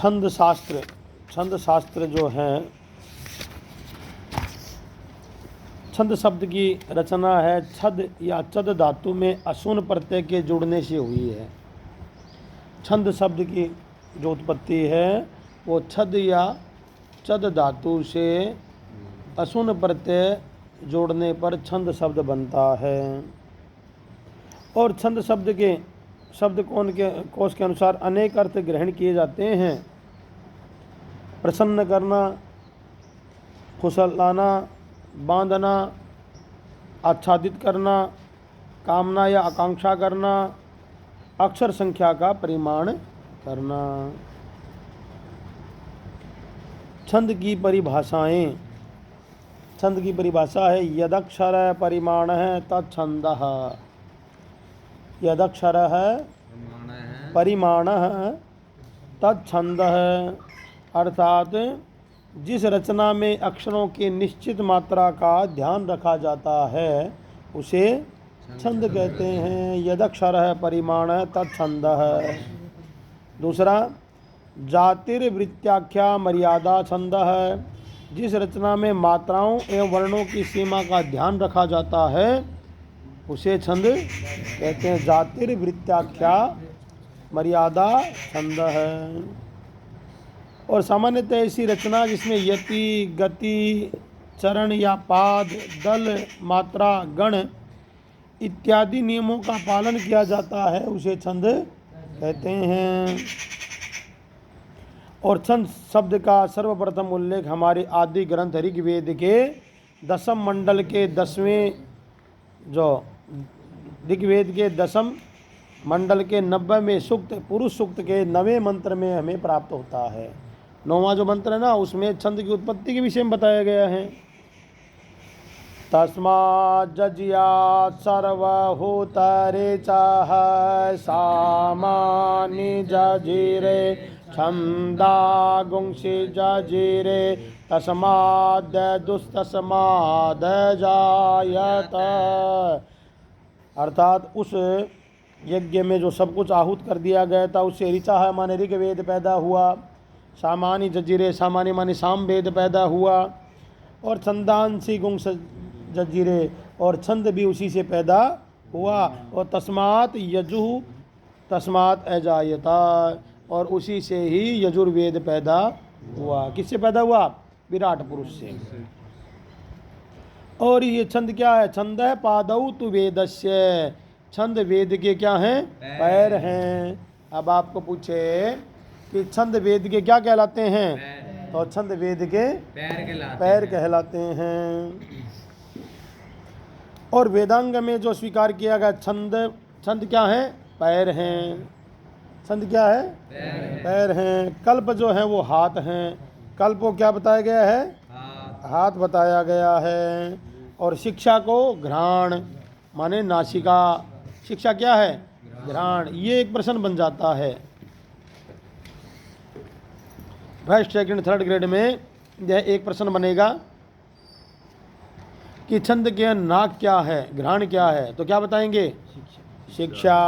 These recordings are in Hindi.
छंद शास्त्र जो है, छंद शब्द की रचना है छद या चद धातु में असून प्रत्यय के जुड़ने से हुई है। छंद शब्द की जो उत्पत्ति है वो छद या चद धातु से असून प्रत्यय जोड़ने पर छंद शब्द बनता है। और छंद शब्द कोश के अनुसार अनेक अर्थ ग्रहण किए जाते हैं। प्रसन्न करना, खुशलाना, बांधना, आच्छादित करना, कामना या आकांक्षा करना, अक्षर संख्या का परिमाण करना। छंद की परिभाषाएं। छंद की परिभाषा है यदक्षर परिमाण है तत्छंदः। यदक्षर है परिमाण है तत्छंदः, अर्थात जिस रचना में अक्षरों की निश्चित मात्रा का ध्यान रखा जाता है उसे छंद कहते हैं। यदक्षर है परिमाण है तत्छंदः। दूसरा, जातिर्वृत्त्याख्या मर्यादा छंद है। जिस रचना में मात्राओं एवं वर्णों की सीमा का ध्यान रखा जाता है उसे छंद कहते हैं। जातिर्वृत्त्याख्या मर्यादा छंद है। और सामान्यतः ऐसी रचना जिसमें यति, गति, चरण या पाद, दल, मात्रा, गण इत्यादि नियमों का पालन किया जाता है उसे छंद कहते हैं। और छंद शब्द का सर्वप्रथम उल्लेख हमारे आदि ग्रंथ ऋग्वेद के 10 मंडल के 10वें, जो ऋग्वेद के 10 मंडल के 90वें सूक्त पुरुष सूक्त के 9वें मंत्र में हमें प्राप्त होता है। 9वां जो मंत्र है ना, उसमें छंद की उत्पत्ति के विषय में बताया गया है। तस्मात् जज्यात् सर्वभूतरेचः सामानि जजिरे छंदा गुंसि जजिरे तस्माद् दुस्तस्माद् जायत। अर्थात उस यज्ञ में जो सब कुछ आहूत कर दिया गया था उससे ऋचा है माने ऋग्वेद पैदा हुआ, सामानी जजीरे सामान्य माने सामवेद पैदा हुआ, और छंदांसी गुंस जजीरे और छंद भी उसी से पैदा हुआ। और तस्मात यजुः तस्मात अजायता, और उसी से ही यजुर्वेद पैदा हुआ। किससे पैदा हुआ? विराट पुरुष से। और ये छंद क्या है? छंद है पादौ तु वेदस्य। छंद वेद के क्या हैं? पैर हैं। अब आपको पूछे कि छंद वेद के क्या कहलाते हैं, तो छंद वेद के पैर कहलाते हैं। और वेदांग में जो स्वीकार किया गया छंद क्या है? पैर हैं। छंद क्या है? पैर हैं। कल्प जो है वो हाथ हैं। कल्प को क्या बताया गया है? हाथ बताया गया है। और शिक्षा को घ्राण माने नासिका। शिक्षा क्या है? घ्राण। ये एक प्रश्न बन जाता है फर्स्ट सेकंड थर्ड ग्रेड में। यह एक प्रश्न बनेगा कि छंद के नाक क्या है, घ्राण क्या है, तो क्या बताएंगे? शिक्षा।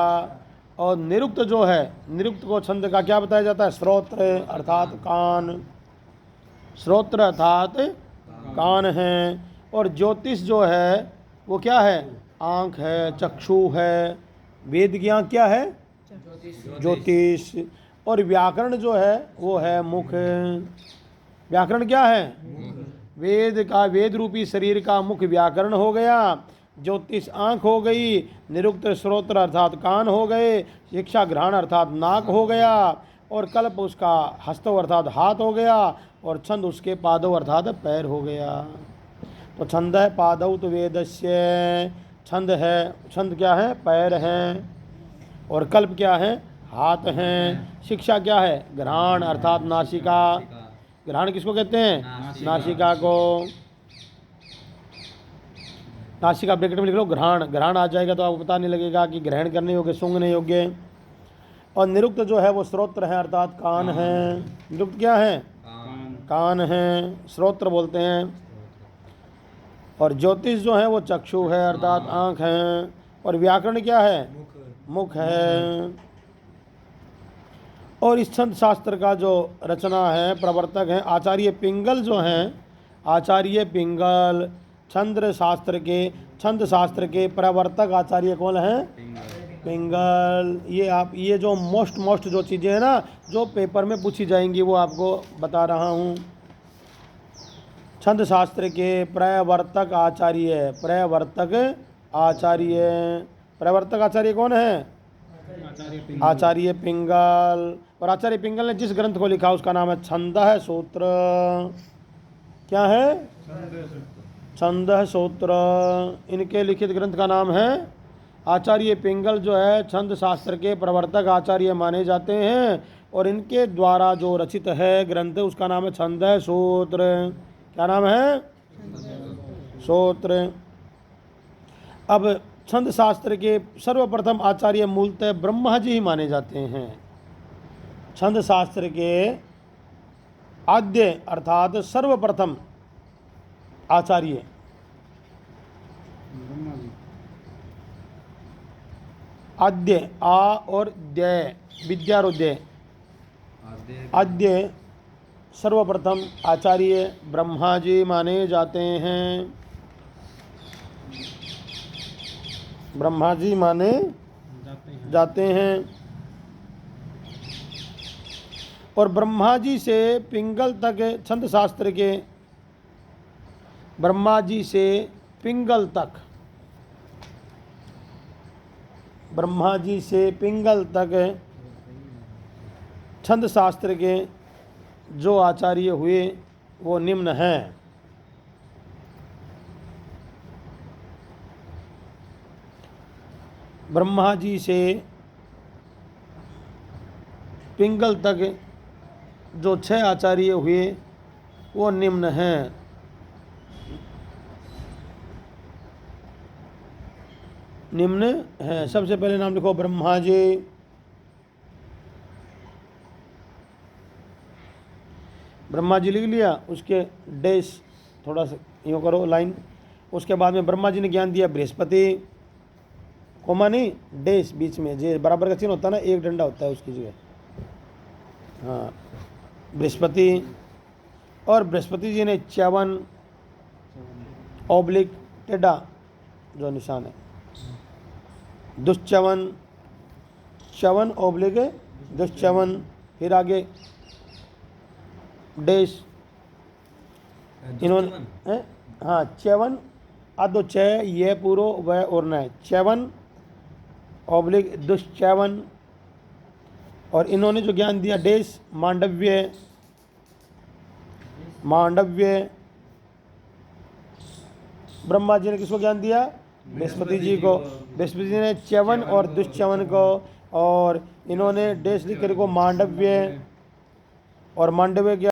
और निरुक्त जो है, निरुक्त को छंद का क्या बताया जाता है? श्रोत्र अर्थात कान। श्रोत्र अर्थात कान है। और ज्योतिष जो है वो क्या है? आँख है, चक्षु है। वेद की आँख क्या है? ज्योतिष। और व्याकरण जो है वो है मुख। व्याकरण क्या है? वेद का, वेद रूपी शरीर का मुख व्याकरण हो गया। ज्योतिष आँख हो गई। निरुक्त श्रोत्र अर्थात कान हो गए। शिक्षा घ्राण अर्थात नाक हो गया। और कल्प उसका हस्तों अर्थात हाथ हो गया। और छंद उसके पादों अर्थात पैर हो गया। तो छंद है पादौ तु वेदस्य। छंद है, छंद क्या है? पैर हैं। और कल्प क्या है? हाथ हैं। शिक्षा क्या है? घ्राण अर्थात नासिका। घ्राण किसको कहते हैं? नासिका को। नासिका ब्रैकेट में लिख लो घ्राण। घ्राण आ जाएगा तो आपको पता नहीं लगेगा कि ग्रहण करने योग्य सूंघने योग्य। और निरुक्त जो है वो श्रोत्र है अर्थात कान है। निरुक्त क्या है? कान है, श्रोत्र बोलते हैं। और ज्योतिष जो है वो चक्षु है अर्थात आँख है। और व्याकरण क्या है? मुख है। और इस छंद शास्त्र का जो रचना है, प्रवर्तक हैं आचार्य पिंगल जो हैं, आचार्य पिंगल छंद शास्त्र के प्रवर्तक आचार्य कौन हैं? पिंगल। ये जो मोस्ट जो चीज़ें हैं ना, जो पेपर में पूछी जाएंगी, वो आपको बता रहा हूँ। छंद शास्त्र के प्रवर्तक आचार्य कौन है? आचार्य पिंगल। और आचार्य पिंगल ने जिस ग्रंथ को लिखा उसका नाम है छंदः सूत्र। क्या है? छंदः सूत्र। इनके लिखित ग्रंथ का नाम है। आचार्य पिंगल जो है छंद शास्त्र के प्रवर्तक आचार्य माने जाते हैं, और इनके द्वारा जो रचित है ग्रंथ उसका नाम है छंदः सूत्र। क्या नाम है? सूत्र। अब छंद शास्त्र के सर्वप्रथम आचार्य मूलतः ब्रह्मा जी ही माने जाते हैं। छंद शास्त्र के आद्य अर्थात सर्वप्रथम आचार्य आद्य आ और द्य विद्यारोदय आद्य सर्वप्रथम आचार्य ब्रह्मा जी माने जाते हैं। ब्रह्मा जी माने जाते हैं। और ब्रह्मा जी से पिंगल तक छंद शास्त्र के ब्रह्मा जी से पिंगल तक छंद शास्त्र के जो आचार्य हुए वो निम्न हैं। ब्रह्मा जी से पिंगल तक जो 6 आचार्य हुए वो निम्न हैं। निम्न हैं। सबसे पहले नाम लिखो ब्रह्मा जी। ब्रह्मा जी लिख लिया, उसके डैश थोड़ा सा यूँ करो लाइन। उसके बाद में ब्रह्मा जी ने ज्ञान दिया बृहस्पति, कोमा नहीं, डैश बीच में जे बराबर का चिन्ह होता है ना, एक डंडा होता है उसकी जगह, हाँ, बृहस्पति। और बृहस्पति जी ने 54 ऑब्लिक टेढ़ा जो निशान है, दुष्चवन 54 ऑब्लिक दुष्चवन, फिर आगे डैश इन्होंने हाँ 54 आदो 6 ये पूरो वह और न 54 ऑब्लिक दुष्चवन। और इन्होंने जो ज्ञान दिया डैश मांडव्य ब्रह्मा जी ने किसको ज्ञान दिया? बृहस्पति जी को। बृहस्पति जी ने च्यवन और दुष्चवन को, और इन्होंने डैश लिख कर को मांडव्य, और मांडव्य